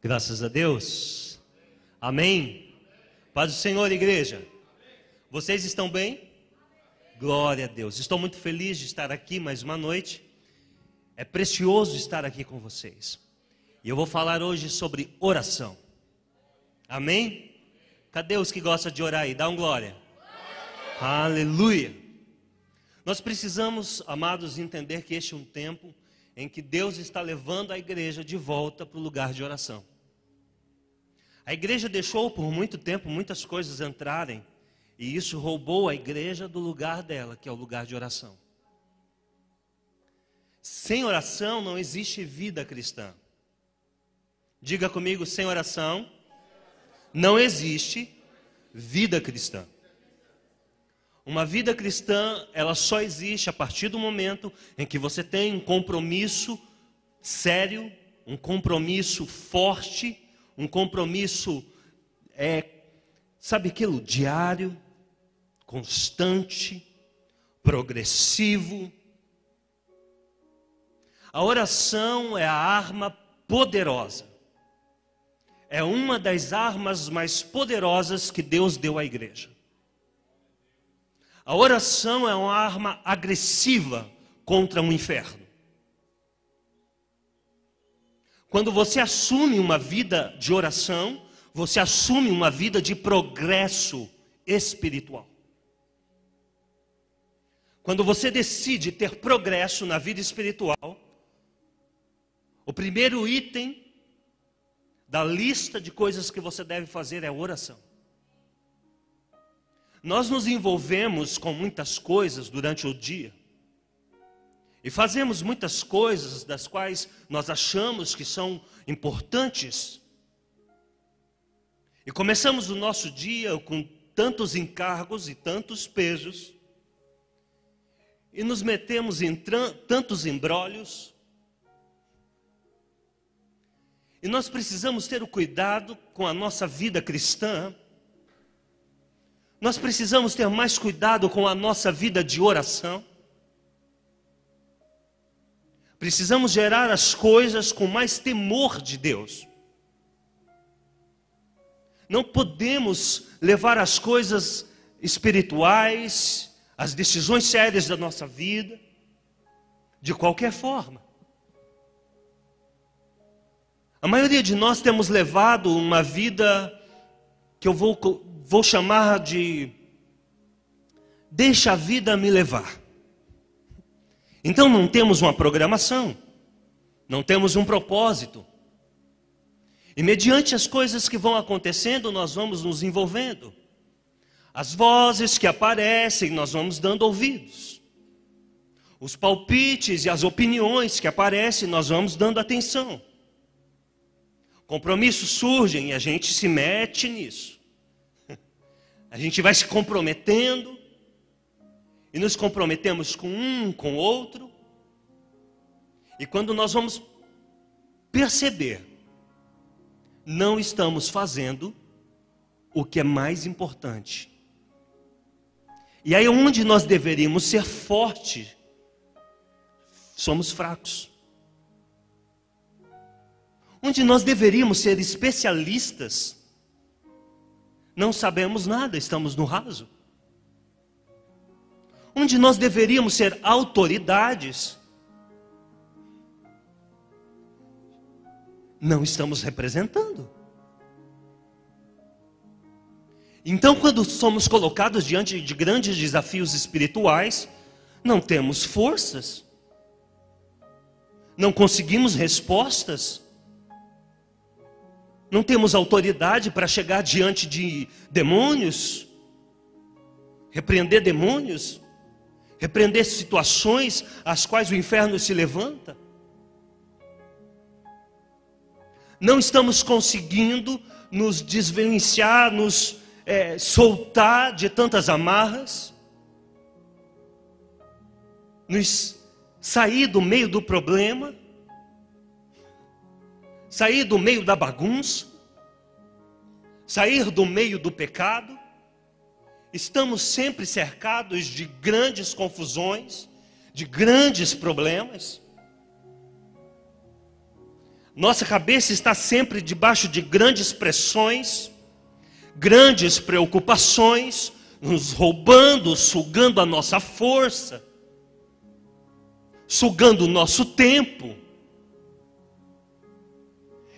Graças a Deus. Amém. Paz do Senhor, igreja. Vocês estão bem? Glória a Deus. Estou muito feliz de estar aqui mais uma noite. É precioso estar aqui com vocês. E eu vou falar hoje sobre oração. Amém? Cadê os que gostam de orar aí? Dá um glória. Aleluia. Nós precisamos, amados, entender que este é um tempo em que Deus está levando a igreja de volta para o lugar de oração. A igreja deixou por muito tempo muitas coisas entrarem, e isso roubou a igreja do lugar dela, que é o lugar de oração. Sem oração não existe vida cristã. Diga comigo, sem oração não existe vida cristã. Uma vida cristã, ela só existe a partir do momento em que você tem um compromisso sério, um compromisso forte, um compromisso, sabe aquilo? Diário, constante, progressivo. A oração é a arma poderosa. É uma das armas mais poderosas que Deus deu à igreja. A oração é uma arma agressiva contra o inferno. Quando você assume uma vida de oração, você assume uma vida de progresso espiritual. Quando você decide ter progresso na vida espiritual, o primeiro item da lista de coisas que você deve fazer é a oração. Nós nos envolvemos com muitas coisas durante o dia. E fazemos muitas coisas das quais nós achamos que são importantes. E começamos o nosso dia com tantos encargos e tantos pesos. E nos metemos em tantos embrólios. E nós precisamos ter o cuidado com a nossa vida cristã. Nós precisamos ter mais cuidado com a nossa vida de oração. Precisamos gerar as coisas com mais temor de Deus. Não podemos levar as coisas espirituais, as decisões sérias da nossa vida, de qualquer forma. A maioria de nós temos levado uma vida que eu vou chamar de deixa a vida me levar. Então não temos uma programação, não temos um propósito. E mediante as coisas que vão acontecendo, nós vamos nos envolvendo. As vozes que aparecem, nós vamos dando ouvidos. Os palpites e as opiniões que aparecem, nós vamos dando atenção. Compromissos surgem e a gente se mete nisso. A gente vai se comprometendo. E nos comprometemos com um, com outro. E quando nós vamos perceber, não estamos fazendo o que é mais importante. E aí onde nós deveríamos ser fortes, somos fracos. Onde nós deveríamos ser especialistas, não sabemos nada, estamos no raso. Onde nós deveríamos ser autoridades, não estamos representando. Então, quando somos colocados diante de grandes desafios espirituais, não temos forças, não conseguimos respostas, não temos autoridade para chegar diante de demônios, repreender demônios, repreender situações às quais o inferno se levanta. Não estamos conseguindo nos desvencilhar, nos soltar de tantas amarras, nos sair do meio do problema, sair do meio da bagunça, sair do meio do pecado. Estamos sempre cercados de grandes confusões, de grandes problemas. Nossa cabeça está sempre debaixo de grandes pressões, grandes preocupações, nos roubando, sugando a nossa força, sugando o nosso tempo.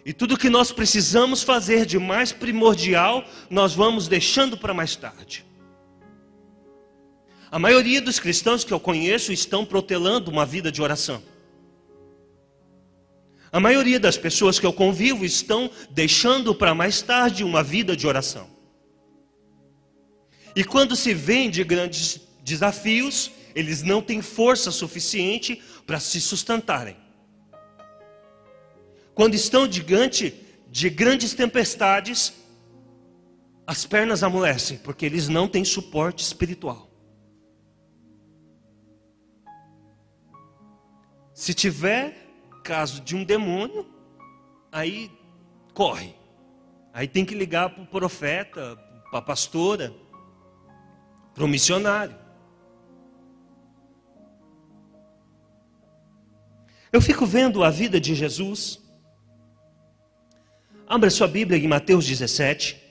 E tudo que nós precisamos fazer de mais primordial, nós vamos deixando para mais tarde. A maioria dos cristãos que eu conheço estão protelando uma vida de oração. A maioria das pessoas que eu convivo estão deixando para mais tarde uma vida de oração. E quando se vêm de grandes desafios, eles não têm força suficiente para se sustentarem. Quando estão diante de grandes tempestades, as pernas amolecem, porque eles não têm suporte espiritual. Se tiver caso de um demônio, aí corre. Aí tem que ligar para o profeta, para a pastora, para o missionário. Eu fico vendo a vida de Jesus. Abra sua Bíblia em Mateus 17.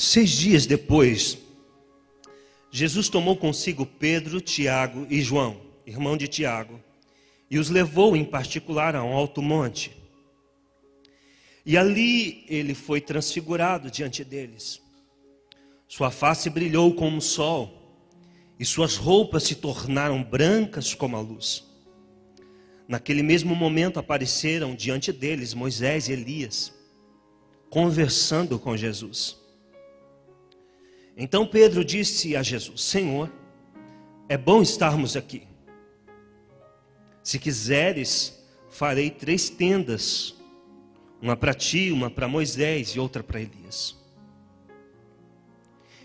Seis dias depois, Jesus tomou consigo Pedro, Tiago e João, irmão de Tiago, e os levou em particular a um alto monte. E ali ele foi transfigurado diante deles. Sua face brilhou como o sol, e suas roupas se tornaram brancas como a luz. Naquele mesmo momento apareceram diante deles Moisés e Elias, conversando com Jesus. Então Pedro disse a Jesus: Senhor, é bom estarmos aqui. Se quiseres, farei 3 tendas, uma para ti, uma para Moisés e outra para Elias.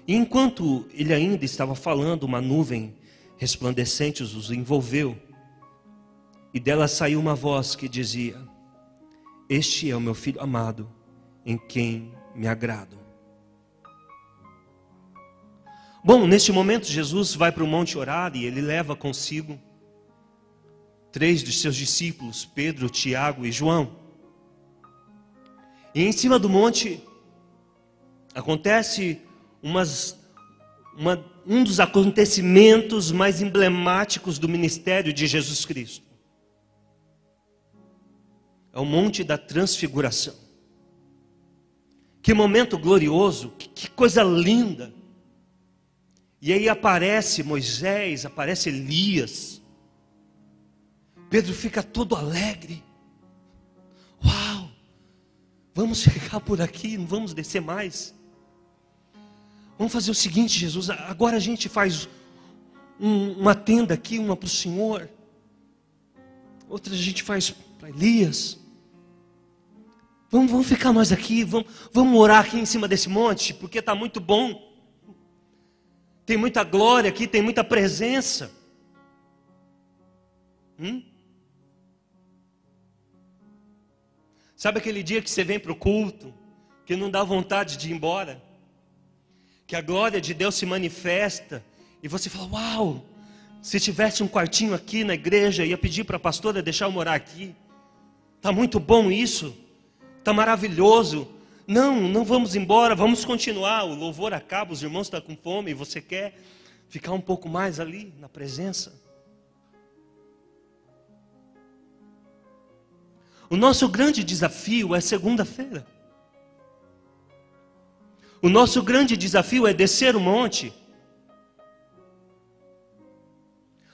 E enquanto ele ainda estava falando, uma nuvem resplandecente os envolveu, e dela saiu uma voz que dizia: Este é o meu filho amado, em quem me agrado. Bom, neste momento Jesus vai para o monte orar e ele leva consigo 3 dos seus discípulos, Pedro, Tiago e João. E em cima do monte acontece um dos acontecimentos mais emblemáticos do ministério de Jesus Cristo. É o Monte da Transfiguração. Que momento glorioso, que coisa linda. E aí aparece Moisés, aparece Elias. Pedro fica todo alegre. Uau! Vamos ficar por aqui, não vamos descer mais. Vamos fazer o seguinte, Jesus, agora a gente faz uma tenda aqui, uma para o Senhor. Outra a gente faz para Elias. Vamos ficar nós aqui, vamos orar aqui em cima desse monte, porque está muito bom. Tem muita glória aqui, tem muita presença. Sabe aquele dia que você vem para o culto, que não dá vontade de ir embora? Que a glória de Deus se manifesta, e você fala: uau, se tivesse um quartinho aqui na igreja, ia pedir para a pastora deixar eu morar aqui. Está muito bom isso, está maravilhoso. Não vamos embora, vamos continuar. O louvor acaba, os irmãos estão com fome e você quer ficar um pouco mais ali na presença. O nosso grande desafio é segunda-feira. O nosso grande desafio é descer o monte.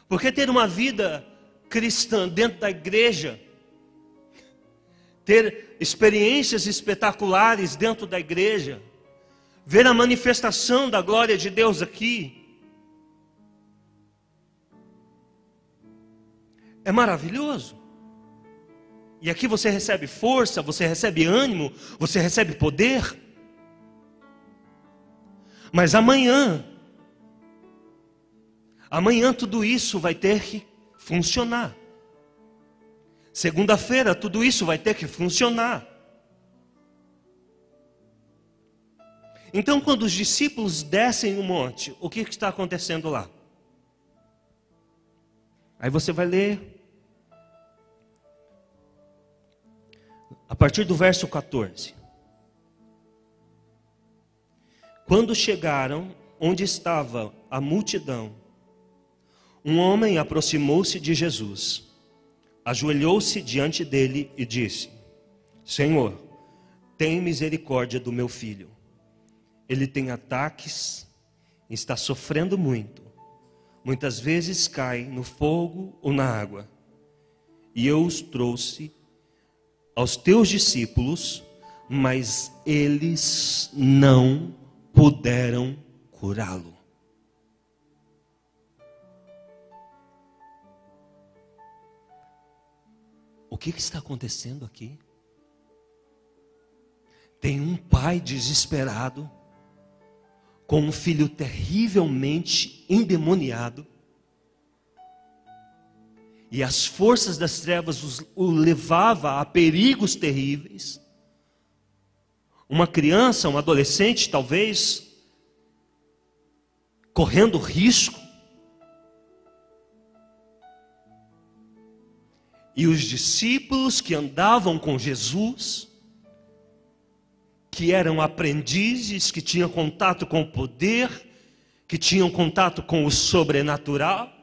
Porque ter uma vida cristã dentro da igreja, ter experiências espetaculares dentro da igreja, ver a manifestação da glória de Deus aqui, é maravilhoso. E aqui você recebe força, você recebe ânimo, você recebe poder. Mas amanhã tudo isso vai ter que funcionar. Segunda-feira tudo isso vai ter que funcionar. Então, quando os discípulos descem o monte, o que está acontecendo lá? Aí você vai ler a partir do verso 14. Quando chegaram onde estava a multidão, um homem aproximou-se de Jesus, ajoelhou-se diante dele e disse: Senhor, tem misericórdia do meu filho. Ele tem ataques, está sofrendo muito. Muitas vezes cai no fogo ou na água. E eu os trouxe aos teus discípulos, mas eles não puderam curá-lo. O que está acontecendo aqui? Tem um pai desesperado, com um filho terrivelmente endemoniado, e as forças das trevas o levavam a perigos terríveis. Uma criança, um adolescente talvez, correndo risco. E os discípulos que andavam com Jesus, que eram aprendizes, que tinham contato com o poder, que tinham contato com o sobrenatural,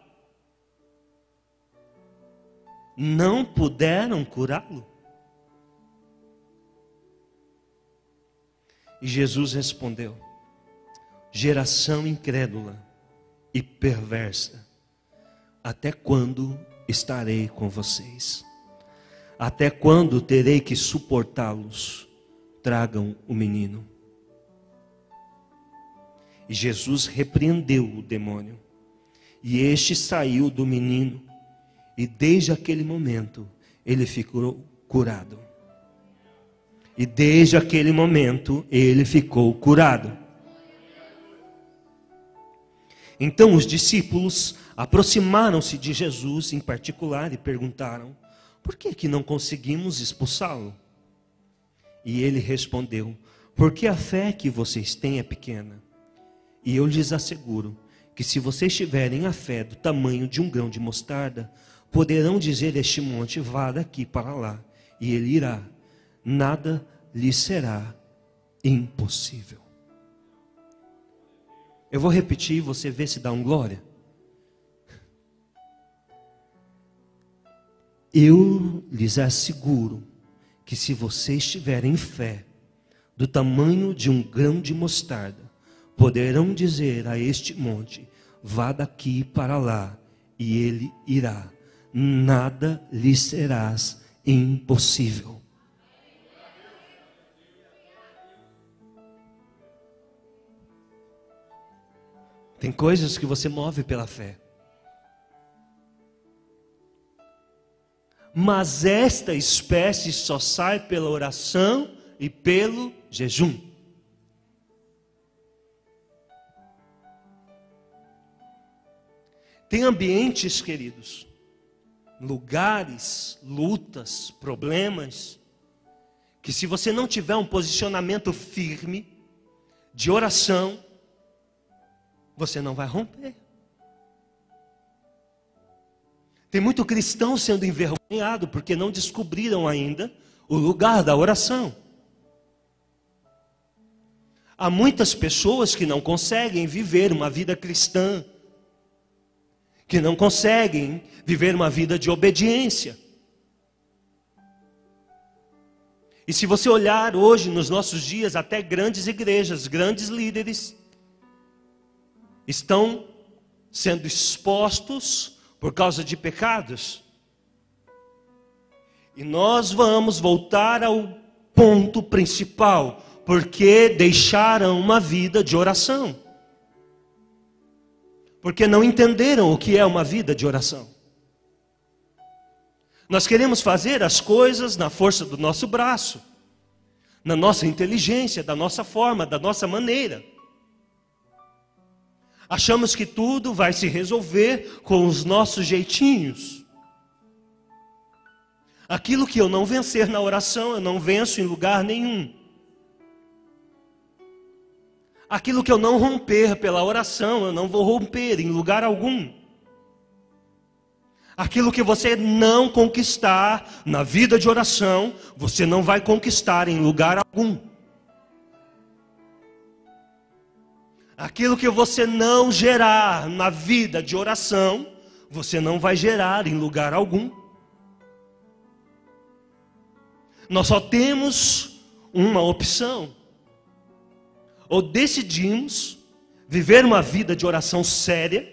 não puderam curá-lo. E Jesus respondeu: geração incrédula e perversa, até quando estarei com vocês? Até quando terei que suportá-los? Tragam o menino. E Jesus repreendeu o demônio, e este saiu do menino, e desde aquele momento ele ficou curado. E desde aquele momento ele ficou curado. Então os discípulos aproximaram-se de Jesus em particular e perguntaram: por que não conseguimos expulsá-lo? E ele respondeu: porque a fé que vocês têm é pequena. E eu lhes asseguro que se vocês tiverem a fé do tamanho de um grão de mostarda, poderão dizer a este monte: vá daqui para lá, e ele irá. Nada lhe será impossível. Eu vou repetir, você vê se dá um glória. Eu lhes asseguro que se vocês tiverem fé do tamanho de um grão de mostarda, poderão dizer a este monte: vá daqui para lá, e ele irá. Nada lhe serás impossível. Tem coisas que você move pela fé. Mas esta espécie só sai pela oração e pelo jejum. Tem ambientes, queridos, lugares, lutas, problemas, que se você não tiver um posicionamento firme de oração, você não vai romper. Tem muito cristão sendo envergonhado porque não descobriram ainda o lugar da oração. Há muitas pessoas que não conseguem viver uma vida cristã, que não conseguem viver uma vida de obediência. E se você olhar hoje nos nossos dias, até grandes igrejas, grandes líderes estão sendo expostos por causa de pecados. E nós vamos voltar ao ponto principal: porque deixaram uma vida de oração. Porque não entenderam o que é uma vida de oração. Nós queremos fazer as coisas na força do nosso braço, na nossa inteligência, da nossa forma, da nossa maneira. Achamos que tudo vai se resolver com os nossos jeitinhos. Aquilo que eu não vencer na oração, eu não venço em lugar nenhum. Aquilo que eu não romper pela oração, eu não vou romper em lugar algum. Aquilo que você não conquistar na vida de oração, você não vai conquistar em lugar algum. Aquilo que você não gerar na vida de oração, você não vai gerar em lugar algum. Nós só temos uma opção. Ou decidimos viver uma vida de oração séria,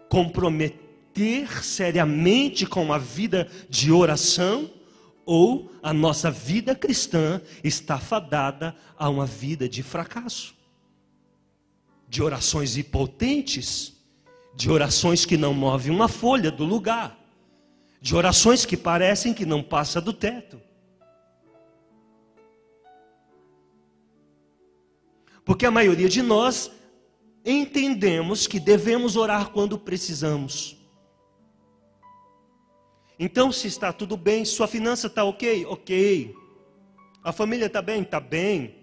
comprometer seriamente com a vida de oração, ou a nossa vida cristã está fadada a uma vida de fracasso. De orações impotentes, de orações que não movem uma folha do lugar, de orações que parecem que não passa do teto. Porque a maioria de nós entendemos que devemos orar quando precisamos. Então, se está tudo bem, sua finança está ok? Ok. A família está bem? Está bem.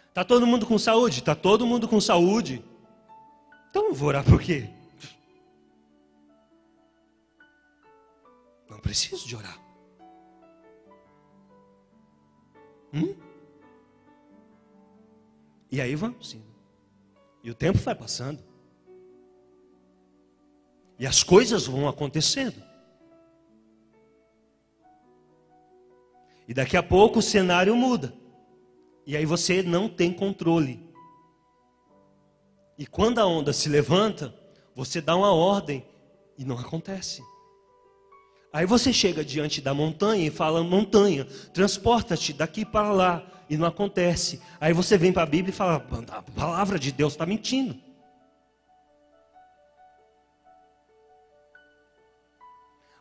Está todo mundo com saúde? Está todo mundo com saúde. Então eu vou orar por quê? Não preciso de orar. E aí vamos indo. E o tempo vai passando. E as coisas vão acontecendo. E daqui a pouco o cenário muda. E aí você não tem controle. E quando a onda se levanta, você dá uma ordem e não acontece. Aí você chega diante da montanha e fala: montanha, transporta-te daqui para lá. E não acontece. Aí você vem para a Bíblia e fala: a palavra de Deus está mentindo.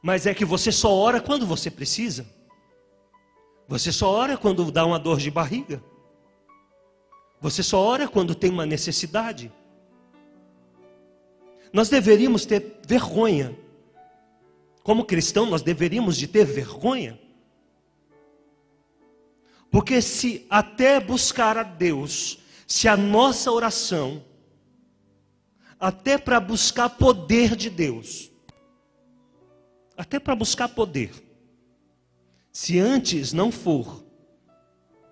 Mas é que você só ora quando você precisa. Você só ora quando dá uma dor de barriga. Você só ora quando tem uma necessidade. Nós deveríamos ter vergonha. Como cristão, nós deveríamos de ter vergonha. Porque se até buscar a Deus, se a nossa oração, até para buscar poder de Deus, até para buscar poder, se antes não for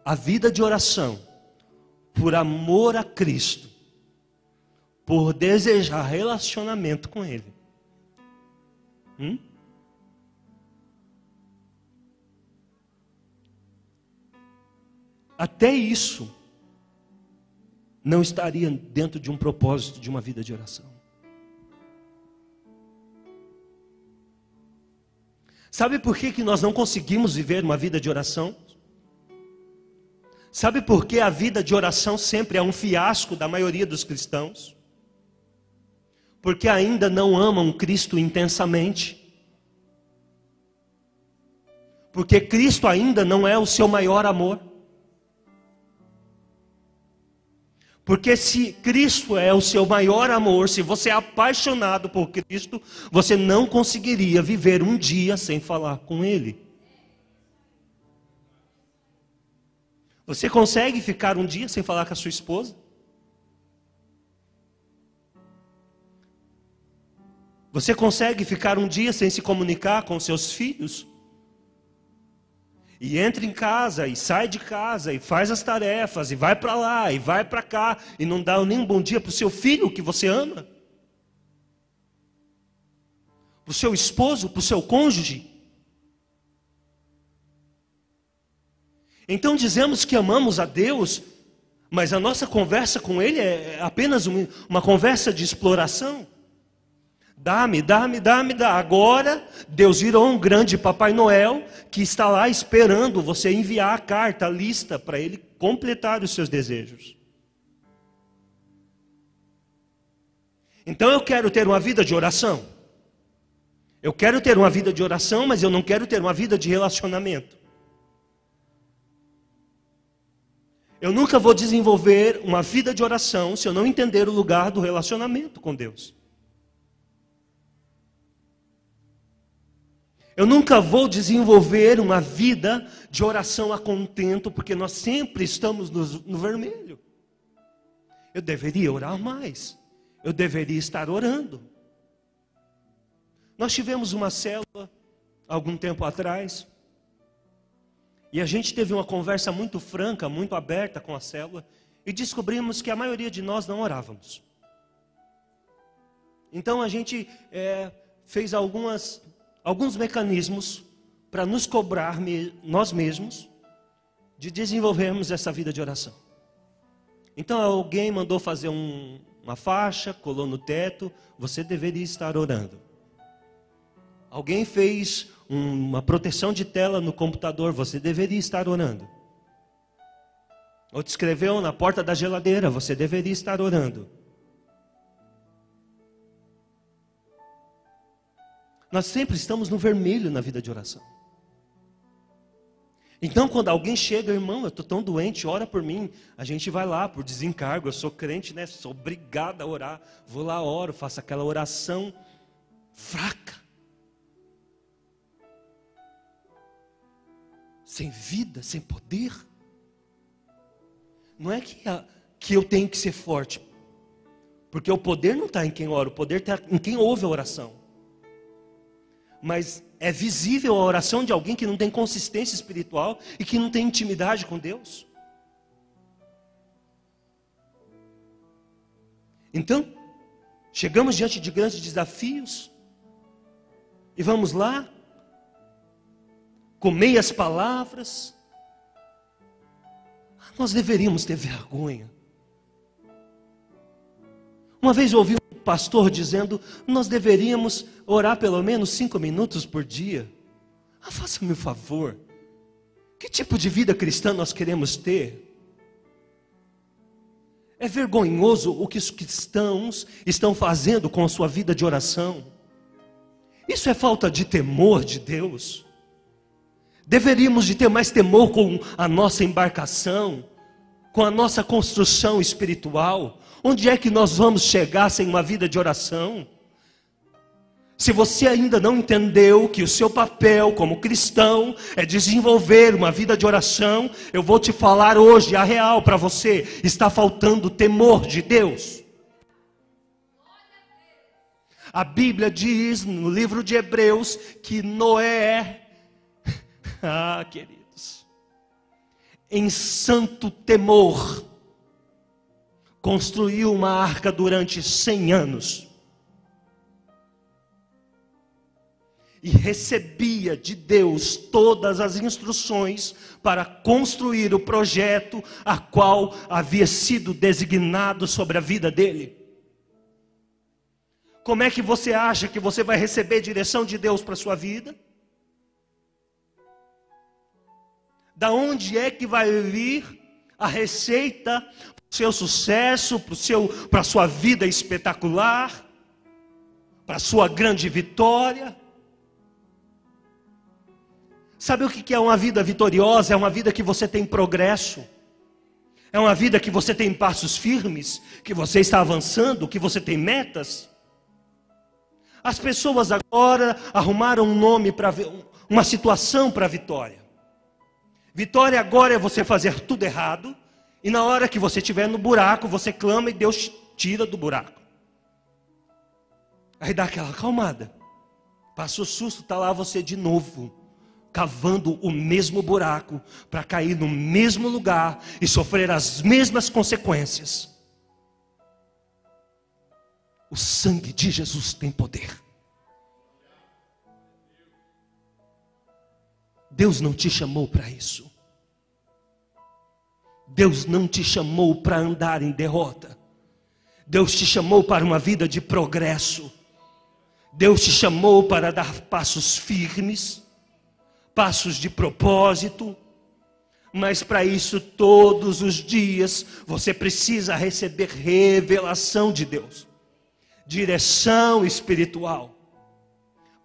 a vida de oração, por amor a Cristo, por desejar relacionamento com Ele, até isso não estaria dentro de um propósito de uma vida de oração. Sabe por que nós não conseguimos viver uma vida de oração? Sabe por que a vida de oração sempre é um fiasco da maioria dos cristãos? Porque ainda não amam Cristo intensamente. Porque Cristo ainda não é o seu maior amor. Porque se Cristo é o seu maior amor, se você é apaixonado por Cristo, você não conseguiria viver um dia sem falar com Ele. Você consegue ficar um dia sem falar com a sua esposa? Você consegue ficar um dia sem se comunicar com seus filhos? E entra em casa, e sai de casa, e faz as tarefas, e vai para lá, e vai para cá, e não dá nem um bom dia para o seu filho que você ama? Para o seu esposo, para o seu cônjuge? Então dizemos que amamos a Deus, mas a nossa conversa com Ele é apenas uma conversa de exploração. Dá-me, dá-me, dá-me, dá. Agora, Deus virou um grande Papai Noel que está lá esperando você enviar a carta, a lista, para Ele completar os seus desejos. Então eu quero ter uma vida de oração. Eu quero ter uma vida de oração, mas eu não quero ter uma vida de relacionamento. Eu nunca vou desenvolver uma vida de oração se eu não entender o lugar do relacionamento com Deus. Eu nunca vou desenvolver uma vida de oração a contento, porque nós sempre estamos no vermelho. Eu deveria orar mais. Eu deveria estar orando. Nós tivemos uma célula algum tempo atrás, e a gente teve uma conversa muito franca, muito aberta com a célula, e descobrimos que a maioria de nós não orávamos. Então a gente fez alguns mecanismos para nos cobrar nós mesmos de desenvolvermos essa vida de oração. Então alguém mandou fazer uma faixa, colou no teto, você deveria estar orando. Alguém fez uma proteção de tela no computador, você deveria estar orando. Outro escreveu na porta da geladeira, você deveria estar orando. Nós sempre estamos no vermelho na vida de oração. Então quando alguém chega, irmão, eu estou tão doente, ora por mim. A gente vai lá por desencargo, eu sou crente, né? Sou obrigado a orar. Vou lá, oro, faço aquela oração fraca. Sem vida, sem poder. Não é que eu tenho que ser forte. Porque o poder não está em quem ora, o poder está em quem ouve a oração. Mas é visível a oração de alguém que não tem consistência espiritual e que não tem intimidade com Deus. Então, chegamos diante de grandes desafios e vamos lá, com meias palavras. Nós deveríamos ter vergonha. Uma vez eu ouvi um pastor dizendo, nós deveríamos orar pelo menos 5 minutos por dia. Faça-me um favor. Que tipo de vida cristã nós queremos ter? É vergonhoso o que os cristãos estão fazendo com a sua vida de oração. Isso é falta de temor de Deus. Deveríamos de ter mais temor com a nossa embarcação, com a nossa construção espiritual. Onde é que nós vamos chegar sem uma vida de oração? Se você ainda não entendeu que o seu papel como cristão é desenvolver uma vida de oração, eu vou te falar hoje a real para você. Está faltando temor de Deus. A Bíblia diz no livro de Hebreus que Noé, queridos, em santo temor, construiu uma arca durante 100 anos. E recebia de Deus todas as instruções para construir o projeto a qual havia sido designado sobre a vida dele. Como é que você acha que você vai receber direção de Deus para a sua vida? Da onde é que vai vir a receita para o seu sucesso, para a sua vida espetacular, para a sua grande vitória? Sabe o que é uma vida vitoriosa? É uma vida que você tem progresso. É uma vida que você tem passos firmes, que você está avançando, que você tem metas. As pessoas agora arrumaram um nome para uma situação para a vitória. Vitória agora é você fazer tudo errado, e na hora que você estiver no buraco, você clama e Deus te tira do buraco. Aí dá aquela acalmada. Passa o susto, está lá você de novo, cavando o mesmo buraco, para cair no mesmo lugar e sofrer as mesmas consequências. O sangue de Jesus tem poder. Deus não te chamou para isso. Deus não te chamou para andar em derrota. Deus te chamou para uma vida de progresso. Deus te chamou para dar passos firmes, passos de propósito. Mas para isso, todos os dias, você precisa receber revelação de Deus, direção espiritual,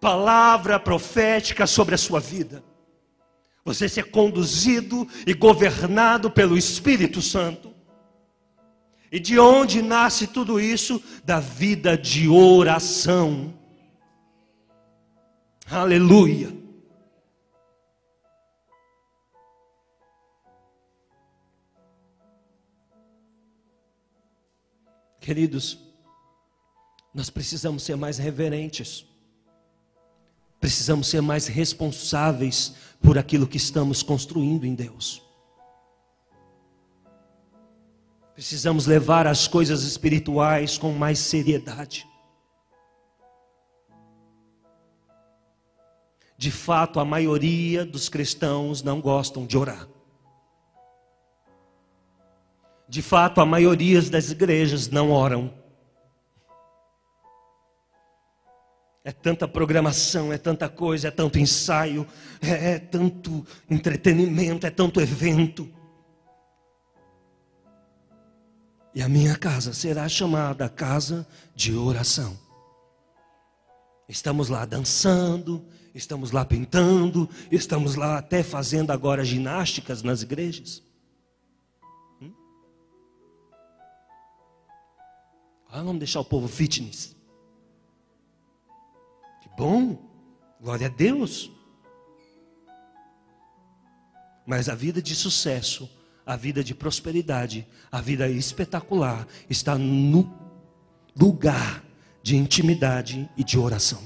palavra profética sobre a sua vida. Você ser conduzido e governado pelo Espírito Santo. E de onde nasce tudo isso? Da vida de oração. Aleluia. Queridos, nós precisamos ser mais reverentes. Precisamos ser mais responsáveis por aquilo que estamos construindo em Deus. Precisamos levar as coisas espirituais com mais seriedade. De fato, a maioria dos cristãos não gostam de orar. De fato, a maioria das igrejas não oram. É tanta programação, é tanta coisa, é tanto ensaio, é tanto entretenimento, é tanto evento. E a minha casa será chamada casa de oração. Estamos lá dançando, estamos lá pintando, estamos lá até fazendo agora ginásticas nas igrejas. Vamos deixar o povo fitness. Que bom, glória a Deus. Mas a vida de sucesso, a vida de prosperidade, a vida espetacular está no lugar de intimidade e de oração.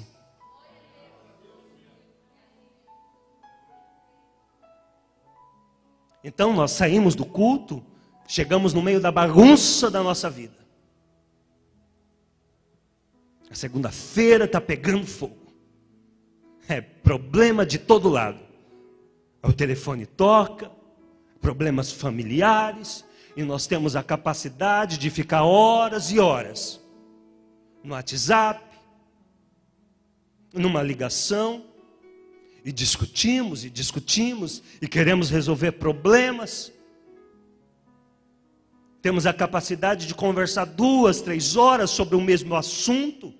Então nós saímos do culto, chegamos no meio da bagunça da nossa vida. A segunda-feira está pegando fogo. É problema de todo lado. O telefone toca, problemas familiares, e nós temos a capacidade de ficar horas e horas no WhatsApp, numa ligação, e discutimos, e queremos resolver problemas. Temos a capacidade de conversar 2, 3 horas sobre o mesmo assunto,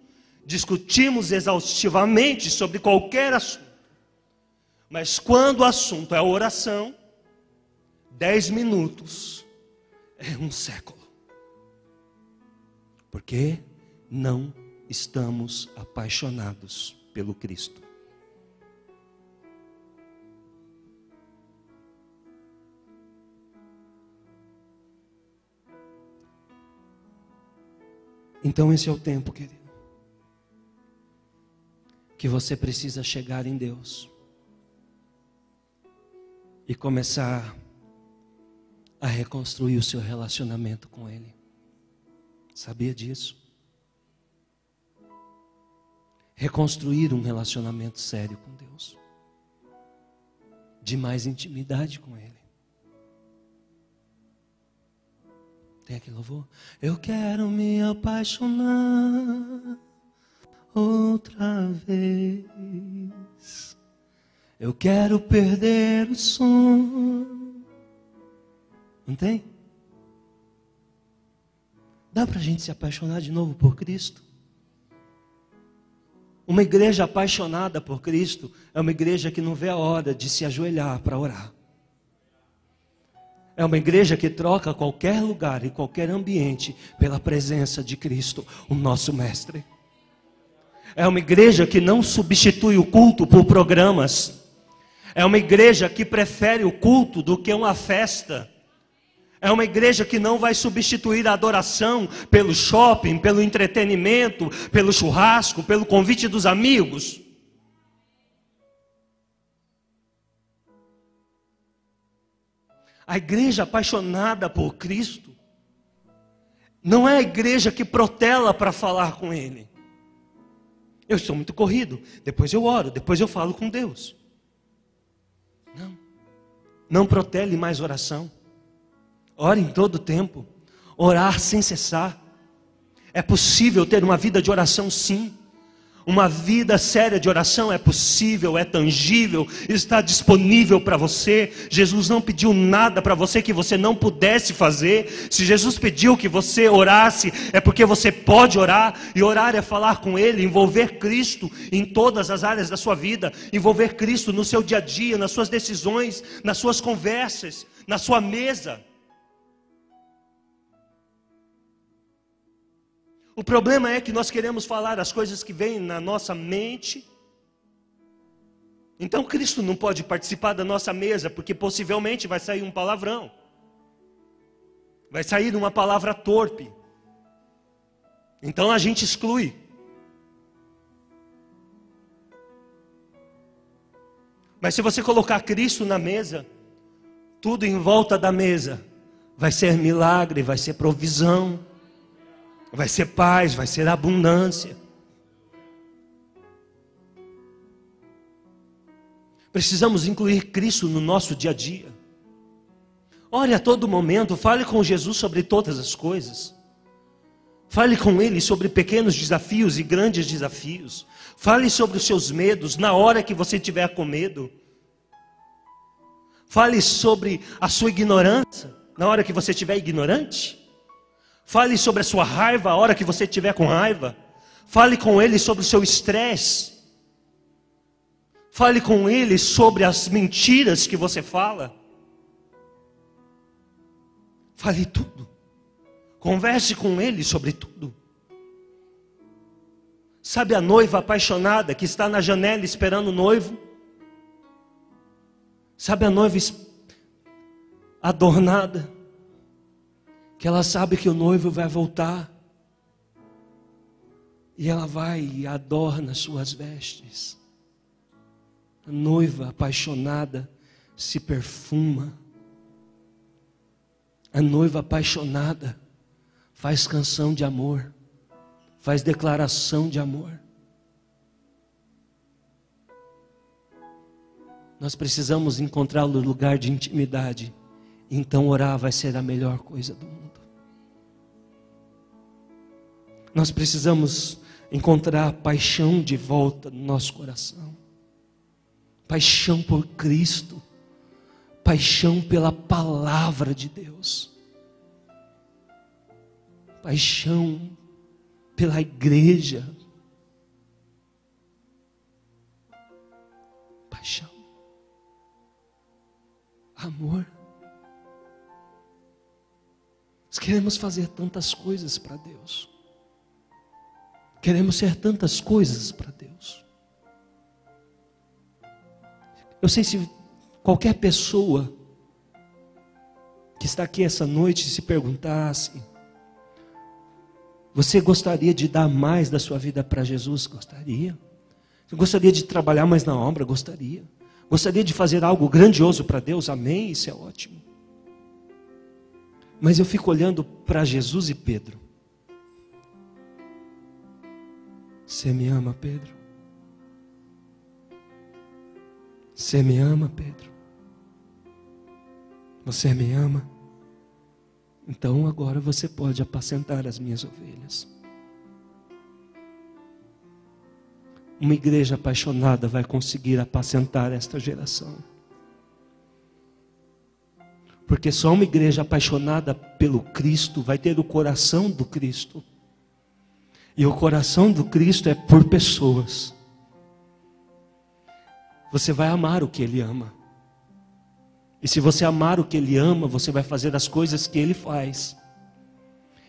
discutimos exaustivamente sobre qualquer assunto. Mas quando o assunto é a oração, 10 minutos é um século. Porque não estamos apaixonados pelo Cristo. Então esse é o tempo, querido, que você precisa chegar em Deus e começar a reconstruir o seu relacionamento com Ele. Sabia disso? Reconstruir um relacionamento sério com Deus, de mais intimidade com Ele. Tem aquele louvor? Eu quero me apaixonar outra vez. Eu quero perder o sono. Não tem? Dá pra gente se apaixonar de novo por Cristo? Uma igreja apaixonada por Cristo é uma igreja que não vê a hora de se ajoelhar para orar. É uma igreja que troca qualquer lugar e qualquer ambiente pela presença de Cristo, o nosso mestre. É uma igreja que não substitui o culto por programas. É uma igreja que prefere o culto do que uma festa. É uma igreja que não vai substituir a adoração pelo shopping, pelo entretenimento, pelo churrasco, pelo convite dos amigos. A igreja apaixonada por Cristo não é a igreja que protela para falar com Ele. Eu estou muito corrido, depois eu oro, depois eu falo com Deus. Não protele mais oração. Ore em todo tempo, orar sem cessar. É possível ter uma vida de oração, sim. Uma vida séria de oração é possível, é tangível, está disponível para você. Jesus não pediu nada para você que você não pudesse fazer. Se Jesus pediu que você orasse, é porque você pode orar. E orar é falar com Ele, envolver Cristo em todas as áreas da sua vida. Envolver Cristo no seu dia a dia, nas suas decisões, nas suas conversas, na sua mesa. O problema é que nós queremos falar as coisas que vêm na nossa mente. Então Cristo não pode participar da nossa mesa, porque possivelmente vai sair um palavrão. Vai sair uma palavra torpe. Então a gente exclui. Mas se você colocar Cristo na mesa, tudo em volta da mesa vai ser milagre, vai ser provisão, vai ser paz, vai ser abundância. Precisamos incluir Cristo no nosso dia a dia. Ore a todo momento, fale com Jesus sobre todas as coisas. Fale com Ele sobre pequenos desafios e grandes desafios. Fale sobre os seus medos na hora que você estiver com medo. Fale sobre a sua ignorância na hora que você estiver ignorante. Fale sobre a sua raiva a hora que você estiver com raiva. Fale com Ele sobre o seu estresse. Fale com Ele sobre as mentiras que você fala. Fale tudo. Converse com Ele sobre tudo. Sabe a noiva apaixonada que está na janela esperando o noivo? Sabe a noiva adornada, que ela sabe que o noivo vai voltar, e ela vai e adorna suas vestes. A noiva apaixonada se perfuma. A noiva apaixonada faz canção de amor, faz declaração de amor. Nós precisamos encontrar o lugar de intimidade. Então orar vai ser a melhor coisa do mundo. Nós precisamos encontrar paixão de volta no nosso coração. Paixão por Cristo. Paixão pela palavra de Deus. Paixão pela igreja. Paixão. Amor. Nós queremos fazer tantas coisas para Deus. Queremos ser tantas coisas para Deus. Eu sei se qualquer pessoa que está aqui essa noite se perguntasse: você gostaria de dar mais da sua vida para Jesus? Gostaria. Você gostaria de trabalhar mais na obra? Gostaria. Gostaria de fazer algo grandioso para Deus? Amém, isso é ótimo. Mas eu fico olhando para Jesus e Pedro. Você me ama, Pedro? Você me ama, Pedro? Você me ama? Então agora você pode apacentar as minhas ovelhas. Uma igreja apaixonada vai conseguir apacentar esta geração. Porque só uma igreja apaixonada pelo Cristo vai ter o coração do Cristo. E o coração do Cristo é por pessoas. Você vai amar o que Ele ama. E se você amar o que Ele ama, você vai fazer as coisas que Ele faz.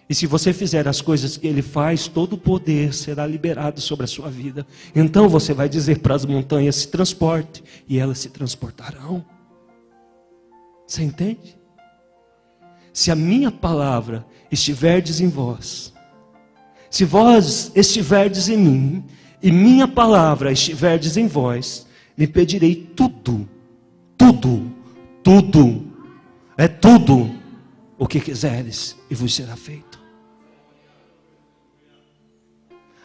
E se você fizer as coisas que Ele faz, todo o poder será liberado sobre a sua vida. Então você vai dizer para as montanhas: se transporte, e elas se transportarão. Você entende? Se a minha palavra estiverdes em vós, se vós estiverdes em mim, e minha palavra estiverdes em vós, me pedirei tudo, tudo, tudo, é tudo o que quiseres, e vos será feito.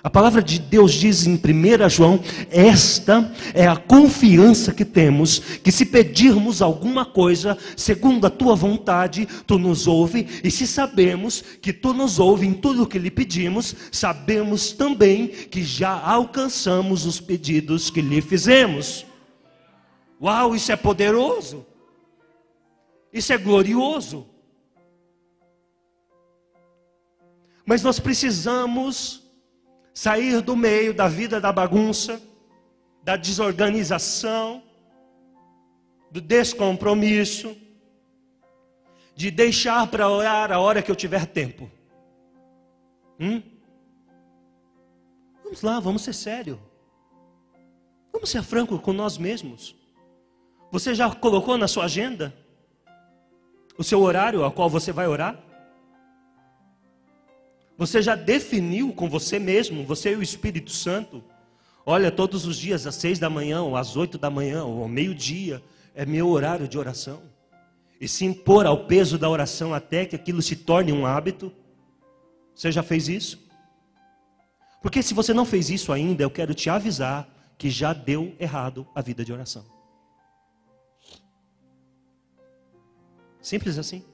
A palavra de Deus diz em 1 João, esta é a confiança que temos, que se pedirmos alguma coisa, segundo a tua vontade, tu nos ouve, e se sabemos que tu nos ouve em tudo o que lhe pedimos, sabemos também que já alcançamos os pedidos que lhe fizemos. Uau, isso é poderoso, isso é glorioso. Mas nós precisamos sair do meio da vida da bagunça, da desorganização, do descompromisso, de deixar para orar a hora que eu tiver tempo. Vamos lá, vamos ser sério. Vamos ser franco com nós mesmos. Você já colocou na sua agenda o seu horário ao qual você vai orar? Você já definiu com você mesmo, você e o Espírito Santo? Olha, todos os dias às 6 da manhã, ou às 8 da manhã, ou ao meio-dia, é meu horário de oração. E se impor ao peso da oração até que aquilo se torne um hábito. Você já fez isso? Porque se você não fez isso ainda, eu quero te avisar que já deu errado a vida de oração. Simples assim.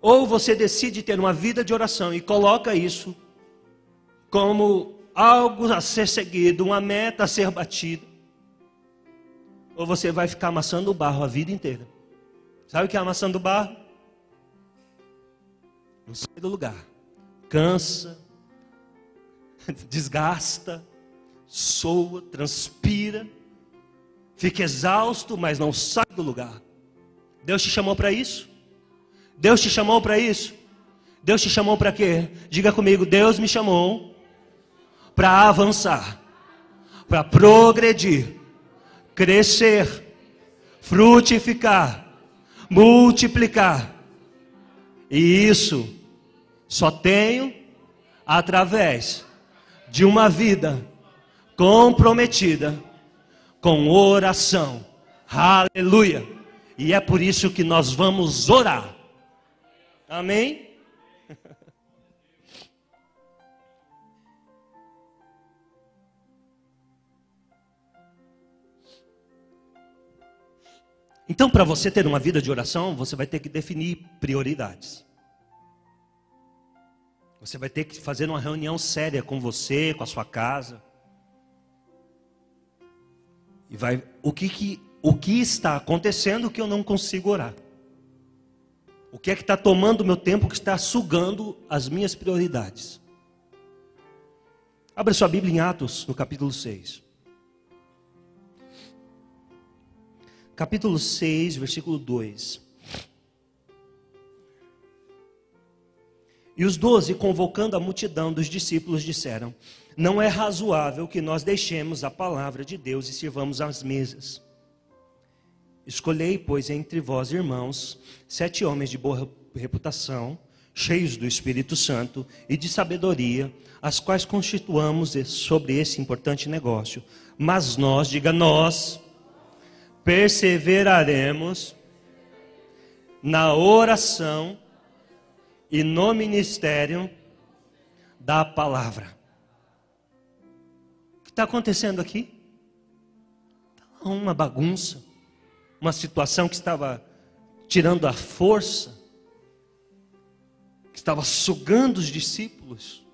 Ou você decide ter uma vida de oração e coloca isso como algo a ser seguido, uma meta a ser batida. Ou você vai ficar amassando o barro a vida inteira. Sabe o que é amassando o barro? Não sai do lugar. Cansa, desgasta, soa, transpira, fica exausto, mas não sai do lugar. Deus te chamou para isso? Deus te chamou para isso? Deus te chamou para quê? Diga comigo, Deus me chamou para avançar, para progredir, crescer, frutificar, multiplicar. E isso só tenho através de uma vida comprometida com oração. Aleluia! E é por isso que nós vamos orar. Amém? Então, para você ter uma vida de oração, você vai ter que definir prioridades. Você vai ter que fazer uma reunião séria com você, com a sua casa. E vai, o que está acontecendo que eu não consigo orar? O que é que está tomando o meu tempo, que está sugando as minhas prioridades? Abra sua Bíblia em Atos, no capítulo 6. Capítulo 6, versículo 2. E os 12, convocando a multidão dos discípulos, disseram: não é razoável que nós deixemos a palavra de Deus e sirvamos às mesas. Escolhei, pois, entre vós, irmãos, 7 homens de boa reputação, cheios do Espírito Santo e de sabedoria, as quais constituamos sobre esse importante negócio. Mas nós, diga nós, perseveraremos na oração e no ministério da palavra. O que está acontecendo aqui? Uma bagunça, uma situação que estava tirando a força, que estava sugando os discípulos,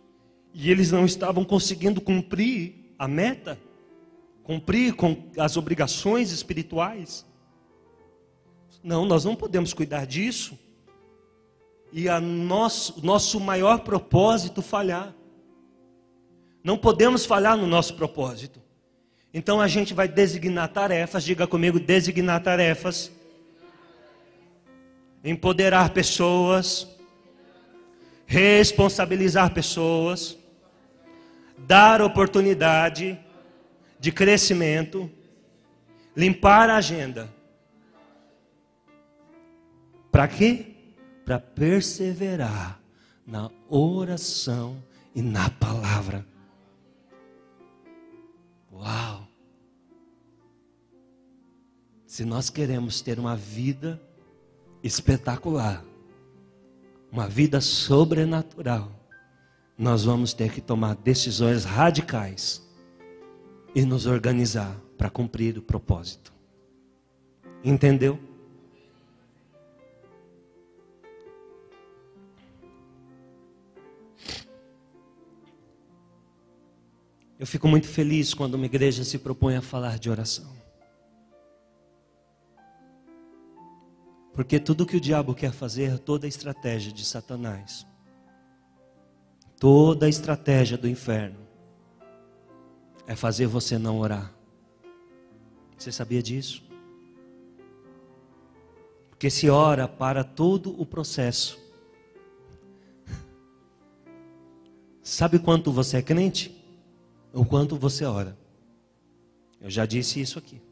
e eles não estavam conseguindo cumprir a meta, cumprir com as obrigações espirituais. Não, nós não podemos cuidar disso e nosso maior propósito falhar. Não podemos falhar no nosso propósito. Então a gente vai designar tarefas, diga comigo, designar tarefas, empoderar pessoas, responsabilizar pessoas, dar oportunidade de crescimento, limpar a agenda. Para quê? Para perseverar na oração e na palavra. Uau! Se nós queremos ter uma vida espetacular, uma vida sobrenatural, nós vamos ter que tomar decisões radicais e nos organizar para cumprir o propósito. Entendeu? Eu fico muito feliz quando uma igreja se propõe a falar de oração. Porque tudo que o diabo quer fazer, toda a estratégia de Satanás, toda a estratégia do inferno, é fazer você não orar. Você sabia disso? Porque se ora para todo o processo. Sabe quanto você é crente? O quanto você ora. Eu já disse isso aqui.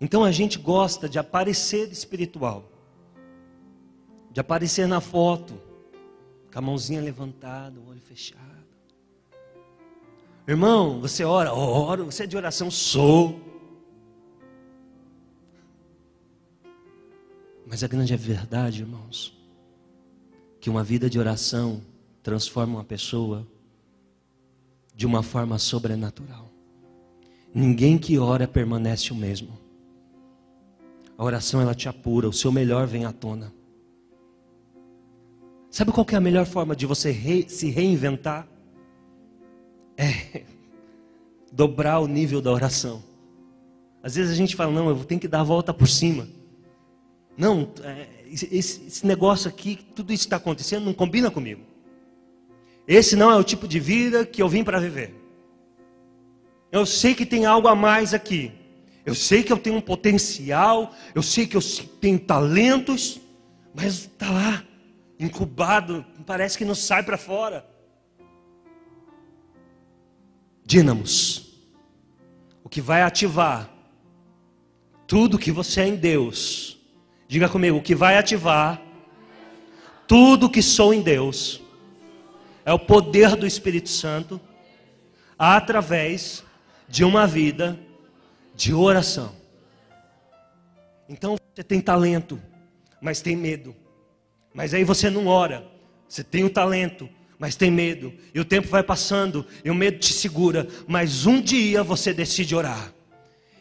Então a gente gosta de aparecer espiritual. de aparecer na foto, com a mãozinha levantada, o olho fechado. Irmão, você ora? Oro. Você é de oração? Sou. Mas a grande verdade, irmãos, que uma vida de oração transforma uma pessoa de uma forma sobrenatural. Ninguém que ora permanece o mesmo. A oração, ela te apura, o seu melhor vem à tona. Sabe qual que é a melhor forma de você se reinventar? É dobrar o nível da oração. Às vezes a gente fala, não, eu tenho que dar a volta por cima. Não, esse negócio aqui, tudo isso que está acontecendo não combina comigo. Esse não é o tipo de vida que eu vim para viver. Eu sei que tem algo a mais aqui. Eu sei que eu tenho um potencial. Eu sei que eu tenho talentos. Mas está lá, incubado. Parece que não sai para fora. Dínamos. O que vai ativar tudo que você é em Deus. Diga comigo, o que vai ativar tudo que sou em Deus é o poder do Espírito Santo através de uma vida de oração. Então você tem talento, mas tem medo. Mas aí você não ora. Você tem o talento, mas tem medo. E o tempo vai passando e o medo te segura. Mas um dia você decide orar.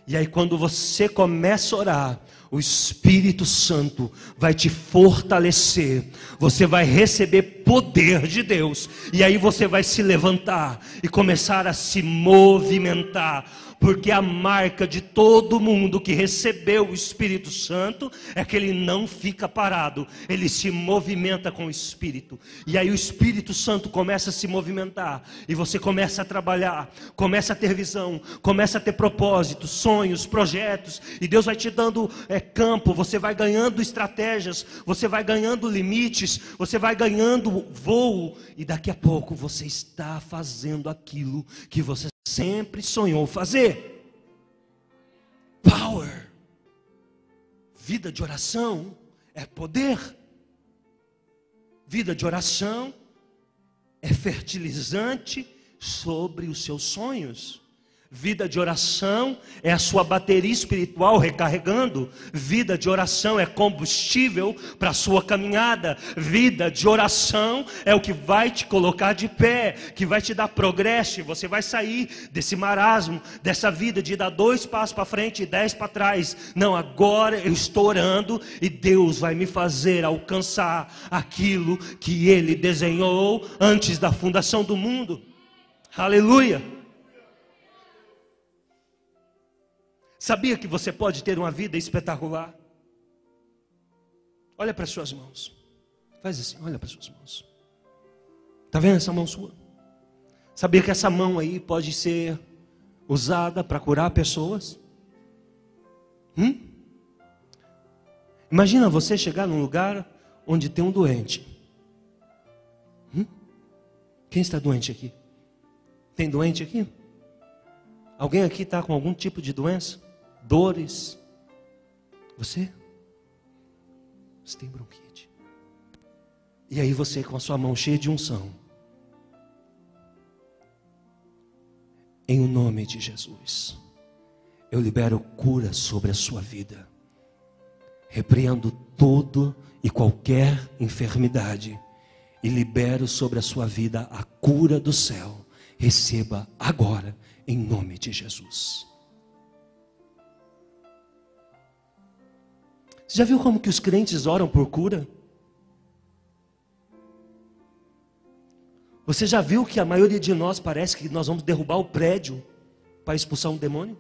E aí quando você começa a orar, o Espírito Santo vai te fortalecer. Você vai receber poder de Deus. E aí você vai se levantar e começar a se movimentar. Porque a marca de todo mundo que recebeu o Espírito Santo é que ele não fica parado, ele se movimenta com o Espírito. E aí o Espírito Santo começa a se movimentar, e você começa a trabalhar, começa a ter visão, começa a ter propósitos, sonhos, projetos, e Deus vai te dando campo, você vai ganhando estratégias, você vai ganhando limites, você vai ganhando voo, e daqui a pouco você está fazendo aquilo que você sempre sonhou fazer. Power. Vida de oração é poder. Vida de oração é fertilizante sobre os seus sonhos. Vida de oração é a sua bateria espiritual recarregando. Vida de oração é combustível para a sua caminhada. Vida de oração é o que vai te colocar de pé, que vai te dar progresso. Você vai sair desse marasmo, dessa vida de dar 2 passos para frente e 10 para trás. Não, agora eu estou orando e Deus vai me fazer alcançar aquilo que Ele desenhou antes da fundação do mundo. Aleluia! Sabia que você pode ter uma vida espetacular? Olha para as suas mãos. Faz assim, olha para as suas mãos. Está vendo essa mão sua? Sabia que essa mão aí pode ser usada para curar pessoas? Imagina você chegar num lugar onde tem um doente. Quem está doente aqui? Tem doente aqui? Alguém aqui está com algum tipo de doença? Dores? Você tem bronquite. E aí você com a sua mão cheia de unção, em nome de Jesus, eu libero cura sobre a sua vida. Repreendo todo e qualquer enfermidade e libero sobre a sua vida a cura do céu. Receba agora, em nome de Jesus. Você já viu como que os crentes oram por cura? Você já viu que a maioria de nós parece que nós vamos derrubar o prédio para expulsar um demônio?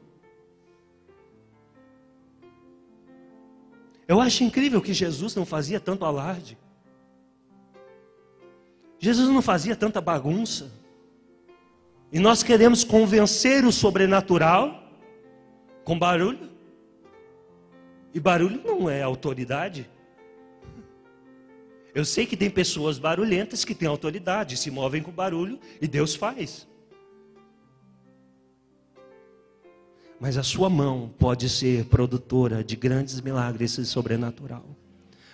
Eu acho incrível que Jesus não fazia tanto alarde. Jesus não fazia tanta bagunça. E nós queremos convencer o sobrenatural com barulho. E barulho não é autoridade. Eu sei que tem pessoas barulhentas que têm autoridade, se movem com barulho e Deus faz. Mas a sua mão pode ser produtora de grandes milagres e sobrenatural.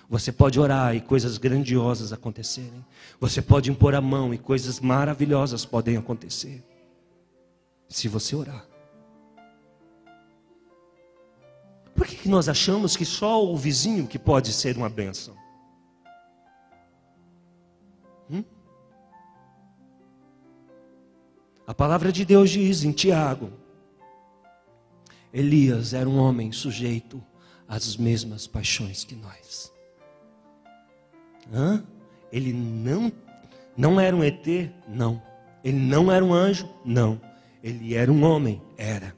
Você pode orar e coisas grandiosas acontecerem. Você pode impor a mão e coisas maravilhosas podem acontecer. Se você orar. Por que nós achamos que só o vizinho que pode ser uma bênção? A palavra de Deus diz em Tiago: Elias era um homem sujeito às mesmas paixões que nós. Ele não era um ET? Não. Ele não era um anjo? Não. Ele era um homem? Era.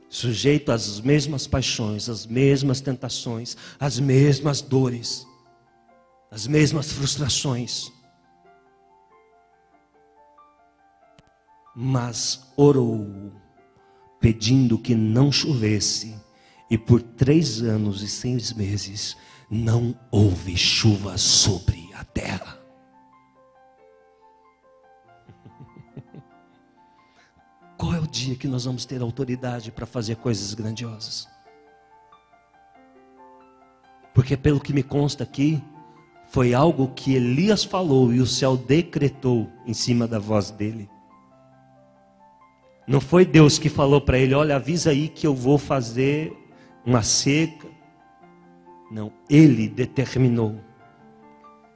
Sujeito às mesmas paixões, às mesmas tentações, às mesmas dores, às mesmas frustrações. Mas orou, pedindo que não chovesse, e por 3 anos e 6 meses não houve chuva sobre a terra. Qual é o dia que nós vamos ter autoridade para fazer coisas grandiosas? Porque pelo que me consta aqui, foi algo que Elias falou e o céu decretou em cima da voz dele. Não foi Deus que falou para ele: olha, avisa aí que eu vou fazer uma seca. Não, ele determinou.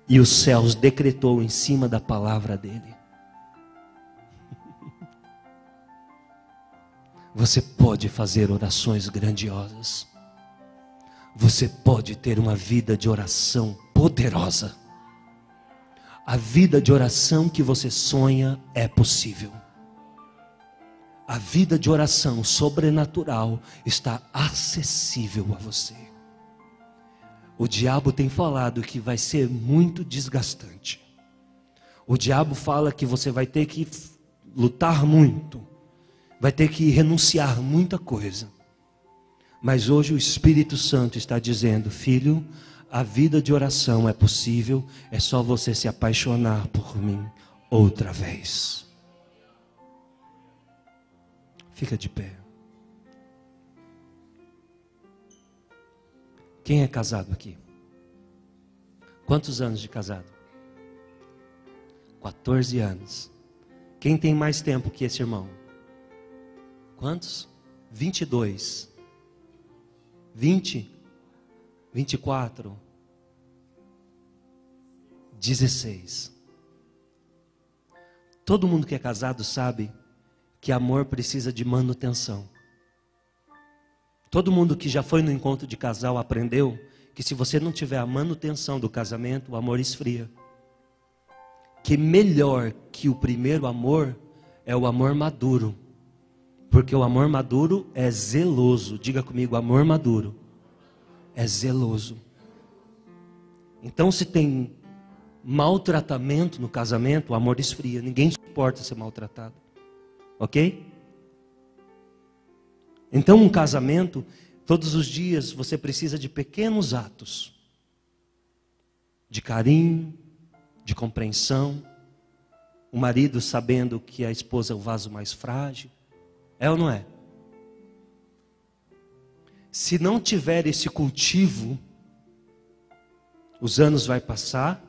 E os céus decretou em cima da palavra dele. Você pode fazer orações grandiosas. Você pode ter uma vida de oração poderosa. A vida de oração que você sonha é possível. A vida de oração sobrenatural está acessível a você. O diabo tem falado que vai ser muito desgastante. O diabo fala que você vai ter que lutar muito. Vai ter que renunciar muita coisa. Mas hoje o Espírito Santo está dizendo: filho, a vida de oração é possível. É só você se apaixonar por mim outra vez. Fica de pé. Quem é casado aqui? Quantos anos de casado? 14 anos. Quem tem mais tempo que esse irmão? Quantos? 22. 20? 24? 16. Todo mundo que é casado sabe que amor precisa de manutenção. Todo mundo que já foi no encontro de casal aprendeu que se você não tiver a manutenção do casamento, o amor esfria. Que melhor que o primeiro amor é o amor maduro. Porque o amor maduro é zeloso. Diga comigo, amor maduro é zeloso. Então, se tem maltratamento no casamento, o amor esfria. Ninguém suporta ser maltratado. Ok? Então, um casamento, todos os dias você precisa de pequenos atos de carinho, de compreensão. O marido sabendo que a esposa é o vaso mais frágil. É ou não é? Se não tiver esse cultivo, os anos vão passar,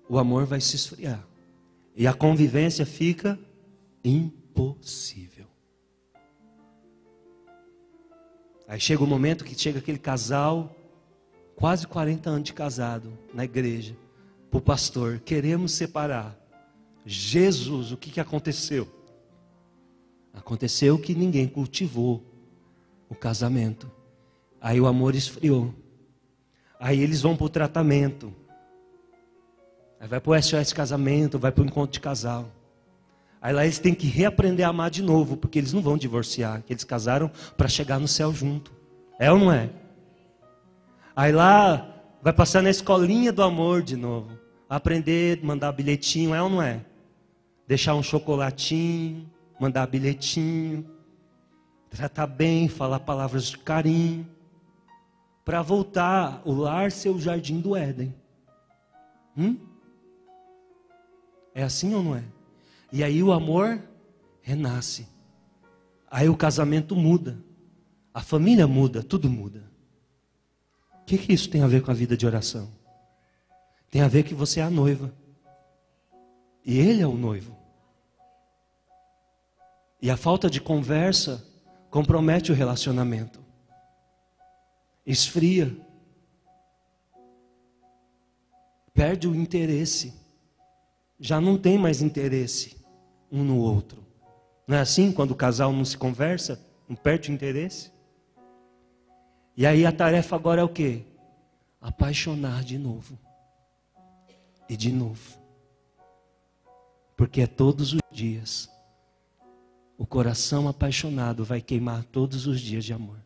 o amor vai se esfriar. E a convivência fica impossível. Aí chega o momento que chega aquele casal, quase 40 anos de casado, na igreja, para o pastor: queremos separar. Jesus, o que aconteceu? Aconteceu que ninguém cultivou o casamento. Aí o amor esfriou. Aí eles vão para o tratamento. Aí vai para o SOS casamento, vai para o encontro de casal. Aí lá eles têm que reaprender a amar de novo, porque eles não vão divorciar, que eles casaram para chegar no céu junto. É ou não é? Aí lá vai passar na escolinha do amor de novo. Aprender, mandar bilhetinho, é ou não é? Deixar um chocolatinho, mandar bilhetinho, tratar bem, falar palavras de carinho, para voltar o lar ser o jardim do Éden. É assim ou não é? E aí o amor renasce. Aí o casamento muda. A família muda, tudo muda. O que isso tem a ver com a vida de oração? Tem a ver que você é a noiva. E ele é o noivo. E a falta de conversa compromete o relacionamento. Esfria. Perde o interesse. Já não tem mais interesse um no outro. Não é assim quando o casal não se conversa? Não perde o interesse? E aí a tarefa agora é o quê? Apaixonar de novo. E de novo. Porque é todos os dias. O coração apaixonado vai queimar todos os dias de amor.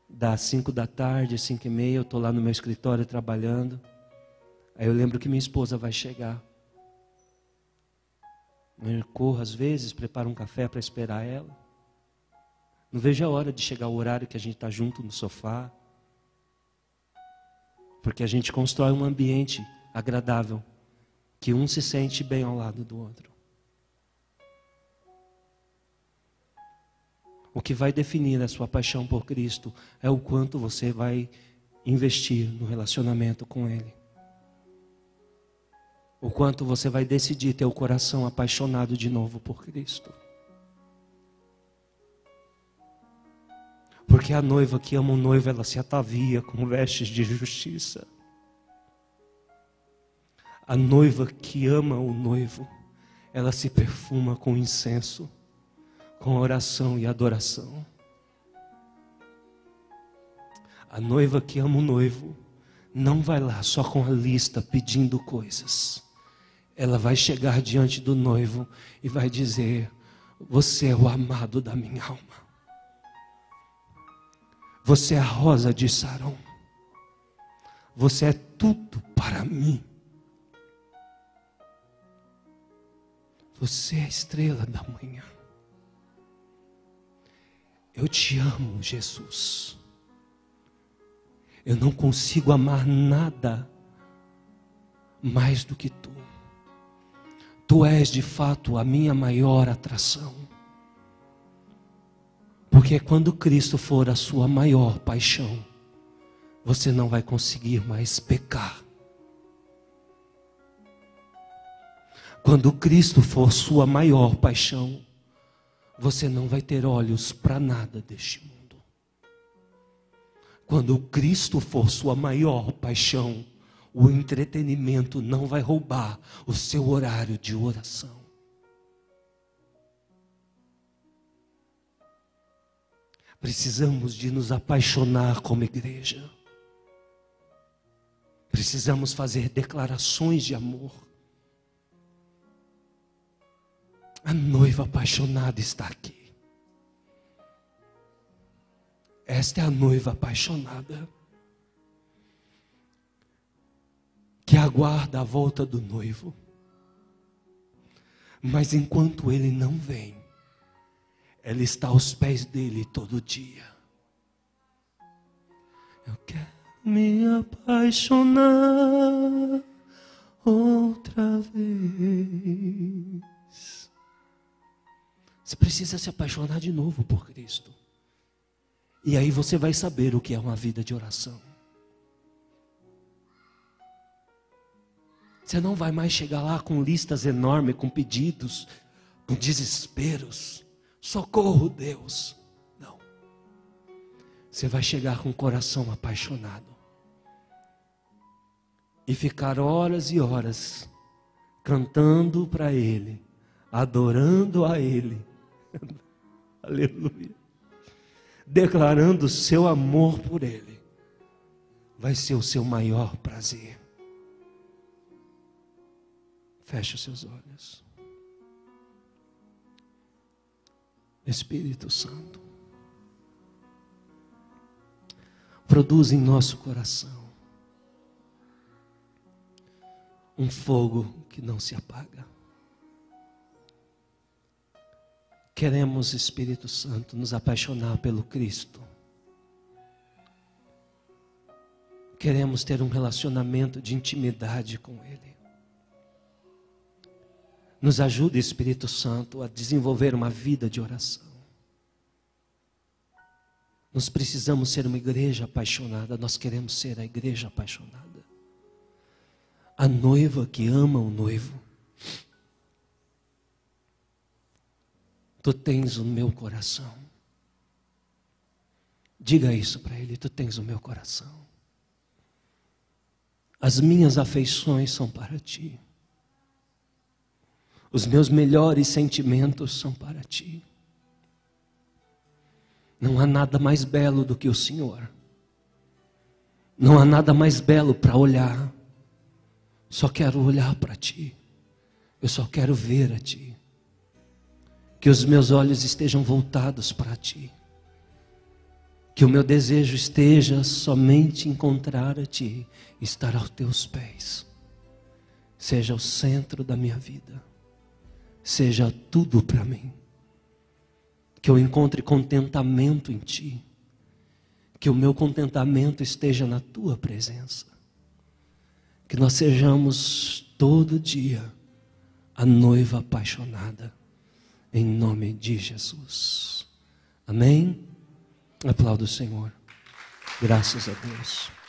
Das 5 da tarde, 5:30, eu estou lá no meu escritório trabalhando. Aí eu lembro que minha esposa vai chegar. Eu corro às vezes, preparo um café para esperar ela. Não vejo a hora de chegar o horário que a gente está junto no sofá. Porque a gente constrói um ambiente agradável, que um se sente bem ao lado do outro. O que vai definir a sua paixão por Cristo é o quanto você vai investir no relacionamento com Ele. O quanto você vai decidir ter o coração apaixonado de novo por Cristo. Porque a noiva que ama o noivo, ela se atavia com vestes de justiça. A noiva que ama o noivo, ela se perfuma com incenso, com oração e adoração. A noiva que ama o noivo, não vai lá só com a lista pedindo coisas. Ela vai chegar diante do noivo e vai dizer: você é o amado da minha alma. Você é a rosa de Saron. Você é tudo para mim. Você é a estrela da manhã. Eu te amo, Jesus. Eu não consigo amar nada mais do que tu. Tu és de fato a minha maior atração. Porque quando Cristo for a sua maior paixão, você não vai conseguir mais pecar. Quando Cristo for sua maior paixão, você não vai ter olhos para nada deste mundo. Quando Cristo for sua maior paixão, o entretenimento não vai roubar o seu horário de oração. Precisamos de nos apaixonar como igreja. Precisamos fazer declarações de amor. A noiva apaixonada está aqui. Esta é a noiva apaixonada que aguarda a volta do noivo. Mas enquanto ele não vem, ela está aos pés dele todo dia. Eu quero me apaixonar outra vez. Você precisa se apaixonar de novo por Cristo. E aí você vai saber o que é uma vida de oração. Você não vai mais chegar lá com listas enormes, com pedidos, com desesperos. Socorro, Deus. Não. Você vai chegar com o coração apaixonado. E ficar horas e horas cantando para Ele, adorando a Ele. Aleluia. Declarando o seu amor por Ele. Vai ser o seu maior prazer. Feche os seus olhos. Espírito Santo, produz em nosso coração um fogo que não se apaga. Queremos, Espírito Santo, nos apaixonar pelo Cristo. Queremos ter um relacionamento de intimidade com Ele. Nos ajude, Espírito Santo, a desenvolver uma vida de oração. Nós precisamos ser uma igreja apaixonada. Nós queremos ser a igreja apaixonada. A noiva que ama o noivo. Tu tens o meu coração. Diga isso para ele: tu tens o meu coração. As minhas afeições são para ti. Os meus melhores sentimentos são para ti. Não há nada mais belo do que o Senhor. Não há nada mais belo para olhar. Só quero olhar para ti. Eu só quero ver a ti. Que os meus olhos estejam voltados para ti. Que o meu desejo esteja somente encontrar a ti, estar aos teus pés. Seja o centro da minha vida. Seja tudo para mim. Que eu encontre contentamento em ti. Que o meu contentamento esteja na tua presença. Que nós sejamos todo dia a noiva apaixonada. Em nome de Jesus. Amém? Aplauda o Senhor. Graças a Deus.